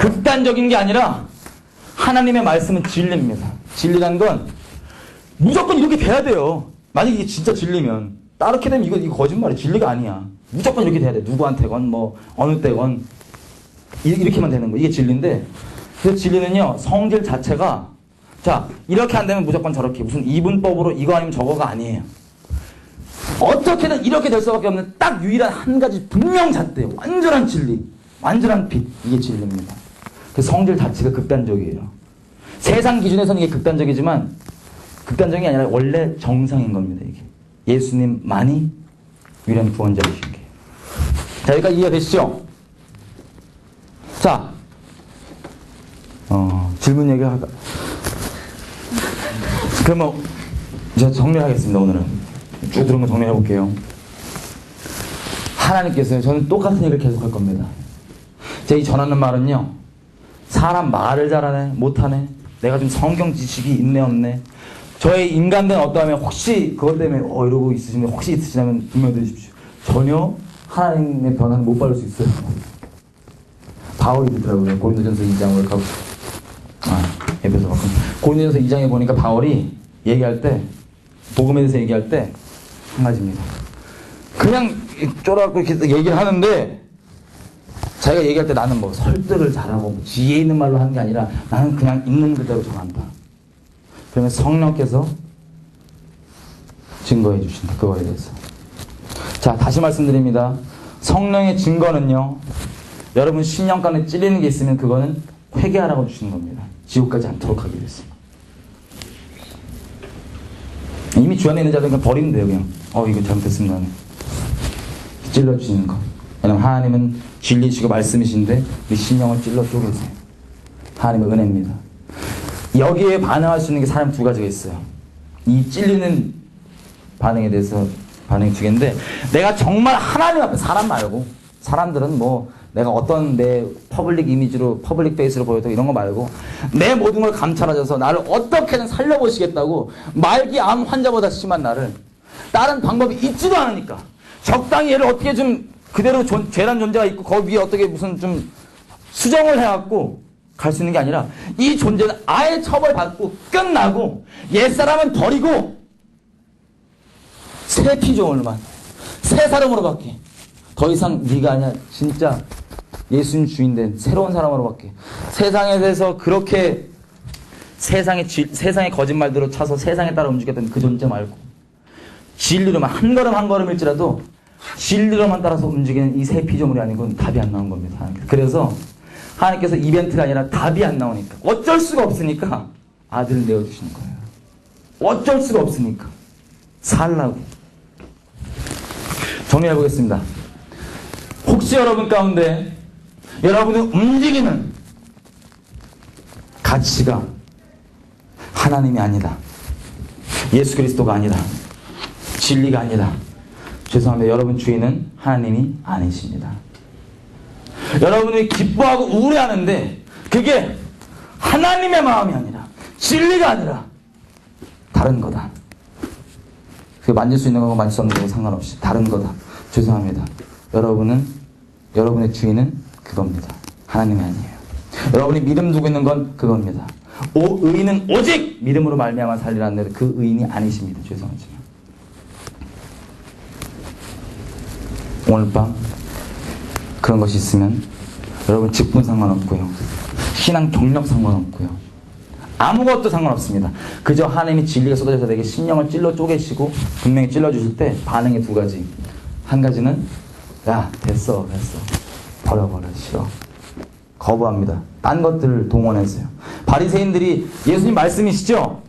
극단적인 게 아니라 하나님의 말씀은 진리입니다. 진리란 건 무조건 이렇게 돼야 돼요. 만약에 이게 진짜 진리면 따르게 되면 이거 거짓말이야. 진리가 아니야. 무조건 이렇게 돼야 돼. 누구한테건 뭐 어느 때건 이렇게만 되는 거. 이게 진리인데, 그래서 진리는요, 성질 자체가 자 이렇게 안 되면 무조건 저렇게 무슨 이분법으로 이거 아니면 저거가 아니에요. 어떻게든 이렇게 될 수밖에 없는 딱 유일한 한 가지 분명 잣대요. 완전한 진리, 완전한 빛. 이게 진리입니다. 그 성질 자체가 극단적이에요. 세상 기준에서는 이게 극단적이지만 극단적인 게 아니라 원래 정상인 겁니다. 이게 예수님만이 유일한 구원자이신 게. 자, 여기까지 이해가 되시죠? 자, 질문 얘기할까? 그러면 제가 정리하겠습니다. 오늘은 쭉 들은 거 정리해 볼게요. 하나님께서는 저는 똑같은 얘기를 계속 할 겁니다. 제가 이 전하는 말은요, 사람 말을 잘하네 못하네, 내가 좀 성경 지식이 있네 없네, 저의 인간된 어떠하면 혹시 그것 때문에 이러고 있으시면 혹시 있으시다면 분명히 들으십시오. 전혀 하나님의 변화는 못 받을 수 있어요. 바울이 있더라고요. 고린도전서 2장을 가고 에베소 바꾼 고린도전서 2장에 보니까 바울이 얘기할 때, 복음에 대해서 얘기할 때 한 가지입니다. 그냥 쫄아갖고 이렇게 얘기를 하는데, 자기가 얘기할 때 나는 뭐 설득을 잘하고 지혜 있는 말로 하는 게 아니라 나는 그냥 있는 그대로 전한다. 그러면 성령께서 증거해 주신다. 그거에 대해서. 자, 다시 말씀드립니다. 성령의 증거는요, 여러분 신령간에 찔리는 게 있으면 그거는 회개하라고 주시는 겁니다. 지옥 가지 않도록 하기 위해서. 이미 주 안에 있는 자들은 그냥 버리면 돼요. 그냥 이거 잘못했습니다. 찔러주시는 거. 왜냐면 하나님은 진리시고 말씀이신데 우리 신령을 찔러 쪼개세요. 하나님의 은혜입니다. 여기에 반응할 수 있는 게 사람 두 가지가 있어요. 이 찔리는 반응에 대해서 반응이 두 개인데, 내가 정말 하나님 앞에, 사람 말고, 사람들은 뭐 내가 어떤 내 퍼블릭 이미지로 퍼블릭 페이스로 보여도 이런 거 말고 내 모든 걸 감찰하셔서 나를 어떻게든 살려보시겠다고, 말기 암 환자보다 심한 나를, 다른 방법이 있지도 않으니까 적당히 얘를 어떻게 좀 그대로 죄란 존재가 있고 거기 위에 어떻게 무슨 좀 수정을 해갖고 갈 수 있는 게 아니라 이 존재는 아예 처벌받고 끝나고 옛사람은 버리고 새 피조물만, 새 사람으로 바뀌. 더 이상 네가 아니야, 진짜 예수님 주인된 새로운 사람으로 바뀌. 세상에 대해서 그렇게 세상의 거짓말대로 차서 세상에 따라 움직였던 그 존재 말고 진리로만 한 걸음 한 걸음일지라도 진리로만 따라서 움직이는 이 새 피조물이 아니고는 답이 안 나온 겁니다. 하나님께서. 그래서 하나님께서 이벤트가 아니라 답이 안 나오니까, 어쩔 수가 없으니까 아들을 내어주시는 거예요. 어쩔 수가 없으니까 살라고. 정리해 보겠습니다. 혹시 여러분 가운데 여러분의 움직이는 가치가 하나님이 아니다, 예수 그리스도가 아니다, 진리가 아니다, 죄송합니다. 여러분 주인은 하나님이 아니십니다. 여러분이 기뻐하고 우울해하는데 그게 하나님의 마음이 아니라, 진리가 아니라 다른 거다. 그 만질 수 있는 거고 만질 수 없는 거고 상관없이 다른 거다. 죄송합니다. 여러분의 주인은 그겁니다. 하나님이 아니에요. 여러분이 믿음 두고 있는 건 그겁니다. 의인은 오직 믿음으로 말미암아 살리라는 그 의인이 아니십니다. 죄송하지만 오늘 밤 그런 것이 있으면 여러분 직분 상관없고요, 신앙 경력 상관없고요, 아무것도 상관없습니다. 그저 하나님이 진리가 쏟아져서 내게 심령을 찔러 쪼개시고 분명히 찔러주실 때 반응이 두 가지. 한 가지는 야 됐어 버려 싫어, 거부합니다. 딴 것들을 동원해서요. 바리새인들이 예수님 말씀이시죠?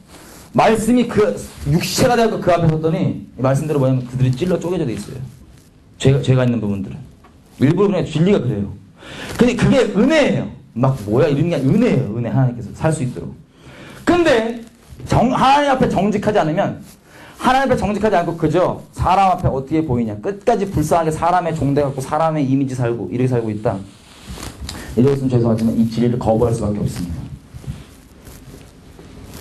말씀이 그 육체가 되고 그 앞에 섰더니 이 말씀대로 뭐냐면 그들이 찔러 쪼개져 돼 있어요. 죄가 있는 부분들은 일부러 그냥 진리가 그래요. 근데 그게 은혜예요. 막 뭐야 이런 게 은혜예요. 은혜, 하나님께서 살 수 있도록. 근데 하나님 앞에 정직하지 않으면, 하나님 앞에 정직하지 않고 그저 사람 앞에 어떻게 보이냐, 끝까지 불쌍하게 사람의 종돼갖고 사람의 이미지 살고 이렇게 살고 있다, 이러고서는 죄송하지만 이 진리를 거부할 수밖에 없습니다.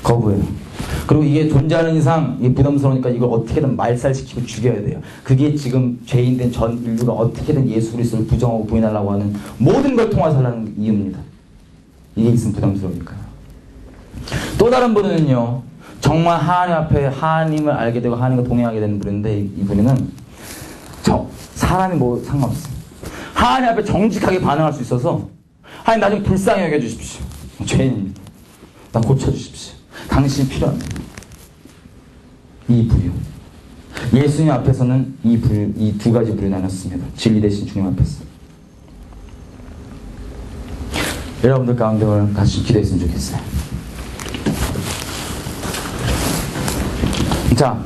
거부해요. 그리고 이게 존재하는 이상 이게 부담스러우니까 이걸 어떻게든 말살시키고 죽여야 돼요. 그게 지금 죄인된 전 인류가 어떻게든 예수 그리스도를 부정하고 부인하려고 하는 모든 걸 통해서 하려는 이유입니다. 이게 있으면 부담스러우니까요. 또 다른 분은요, 정말 하나님 앞에 하나님을 알게 되고 하나님과 동행하게 되는 분인데, 이분은 사람이 뭐 상관없어요. 하나님 앞에 정직하게 반응할 수 있어서, 하나님 나 좀 불쌍히 여겨주십시오. 죄인입니다. 나 고쳐주십시오. 당신이 필요합니다. 이 부류. 예수님 앞에서는 이 두 가지 부류 나눴습니다. 진리 대신 주님 앞에서. 여러분들 가운데 오늘 같이 기도했으면 좋겠어요. 자,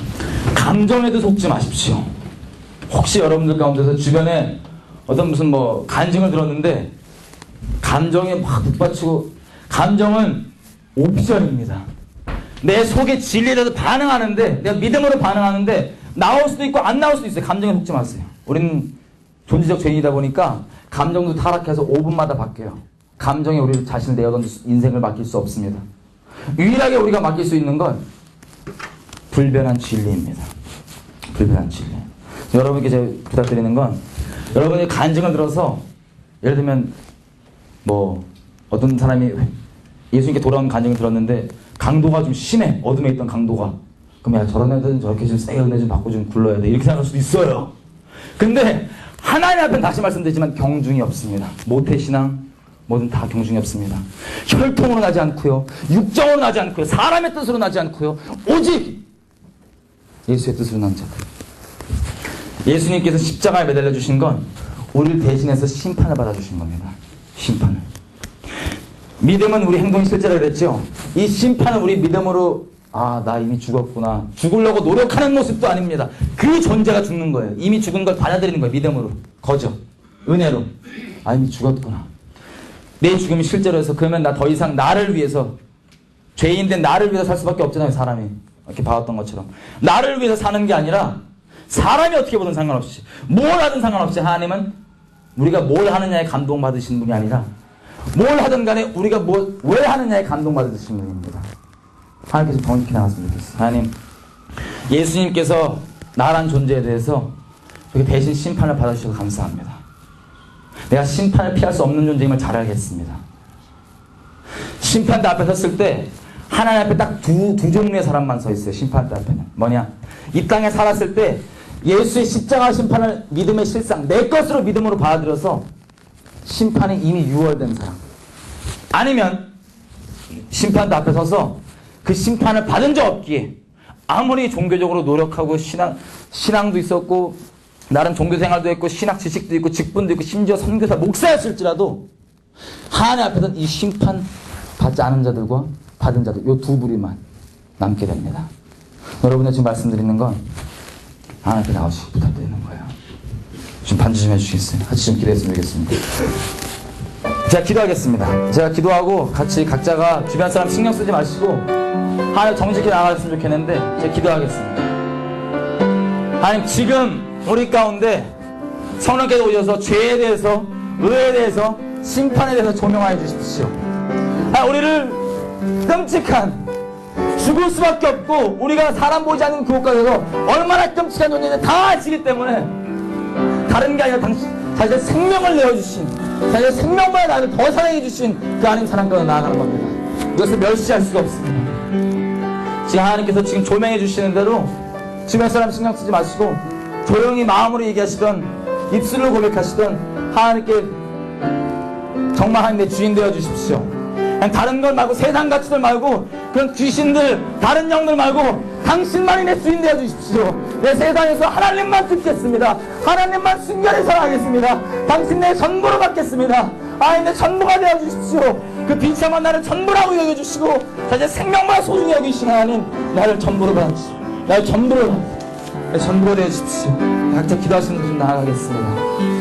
감정에도 속지 마십시오. 혹시 여러분들 가운데서 주변에 어떤 무슨 뭐 간증을 들었는데 감정에 막 북받치고, 감정은 옵션입니다. 내 속에 진리에 대해서 반응하는데, 내가 믿음으로 반응하는데 나올 수도 있고 안 나올 수도 있어요. 감정에 속지 마세요. 우리는 존재적 죄인이다 보니까 감정도 타락해서 5분마다 바뀌어요. 감정에 우리 자신을 내어던 인생을 맡길 수 없습니다. 유일하게 우리가 맡길 수 있는 건 불변한 진리입니다. 불변한 진리. 여러분께 제가 부탁드리는 건, 여러분이 간증을 들어서, 예를 들면 뭐 어떤 사람이 예수님께 돌아온 간증을 들었는데 강도가 좀 심해. 어둠에 있던 강도가. 그럼 야, 저런 애들은 저렇게 좀 세게 은혜 좀 받고 좀 굴러야 돼. 이렇게 생각할 수도 있어요. 근데 하나님 앞에는 다시 말씀드리지만 경중이 없습니다. 모태신앙 뭐든 다 경중이 없습니다. 혈통으로 나지 않고요, 육정으로 나지 않고요, 사람의 뜻으로 나지 않고요, 오직 예수의 뜻으로 난 자들. 예수님께서 십자가에 매달려 주신 건 우리를 대신해서 심판을 받아주신 겁니다. 심판을. 믿음은 우리 행동이 실제라 그랬죠. 이 심판은 우리 믿음으로, 아, 나 이미 죽었구나, 죽으려고 노력하는 모습도 아닙니다. 그 존재가 죽는 거예요. 이미 죽은 걸 받아들이는 거예요. 믿음으로. 거저. 은혜로. 아, 이미 죽었구나. 내 죽음이 실제로 해서, 그러면 나 더 이상 나를 위해서, 죄인된 나를 위해서 살 수밖에 없잖아요. 사람이 이렇게 봐왔던 것처럼 나를 위해서 사는 게 아니라, 사람이 어떻게 보든 상관없이, 뭘 하든 상관없이, 하나님은 우리가 뭘 하느냐에 감동받으시는 분이 아니라 뭘 하든 간에 우리가 왜 하느냐에 감동받으시는 분입니다. 하나님께서 정직히 나갔으면 좋겠어요. 하나님, 예수님께서 나란 존재에 대해서 저렇게 대신 심판을 받아주셔서 감사합니다. 내가 심판을 피할 수 없는 존재임을 잘 알겠습니다. 심판대 앞에 섰을 때 하나님 앞에 딱 두 종류의 사람만 서 있어요. 심판대 앞에는 뭐냐, 이 땅에 살았을 때 예수의 십자가 심판을 믿음의 실상, 내 것으로 믿음으로 받아들여서 심판이 이미 유월된 사람, 아니면 심판대 앞에 서서 그 심판을 받은 적 없기에 아무리 종교적으로 노력하고 신앙도 있었고 나름 종교생활도 했고 신학 지식도 있고 직분도 있고 심지어 선교사 목사였을지라도 하나님 앞에서는 이 심판 받지 않은 자들과 받은 자들, 이 두 부류만 남게 됩니다. 여러분들 지금 말씀드리는 건 하나님 앞에 나오시기 부탁드리는 거예요. 좀 반주 좀 해주시겠어요? 같이 좀 기도했으면 좋겠습니다. 제가 기도하겠습니다. 제가 기도하고 같이 각자가 주변 사람 신경 쓰지 마시고 하나님 정직히 나아갔으면 좋겠는데 제가 기도하겠습니다. 하나님, 지금 우리 가운데 성령께서 오셔서 죄에 대해서, 의에 대해서, 심판에 대해서 조명하여 주십시오. 우리를 끔찍한, 죽을 수밖에 없고 우리가 사람 보지 않는 그곳까지서 얼마나 끔찍한 존재인지 다 아시기 때문에 다른 게 아니라 자신의 생명을 내어주신, 자신의 생명보다 나를 더 사랑해주신 그 하나님 사랑과로 나아가는 겁니다. 이것을 멸시할 수가 없습니다. 지금 하나님께서 지금 조명해 주시는 대로 주변 사람 신경 쓰지 마시고 조용히 마음으로 얘기하시던, 입술로 고백하시던 하나님께 정말 하나님 내 주인 되어 주십시오. 다른 것 말고, 세상 가치들 말고, 그런 귀신들, 다른 영들 말고 당신만이 내 주인 되어 주십시오. 내 세상에서 하나님만 듣겠습니다. 하나님만 순결히 사랑하겠습니다. 당신 내 전부로 받겠습니다. 내 전부가 되어 주십시오. 그 비참한 나를 전부라고 여겨주시고 자신의 생명보다 소중히 여기신 하나님, 나를 전부로 받으시오. 나를 전부로 되어 주십시오. 각자 기도하시는 분 나아가겠습니다.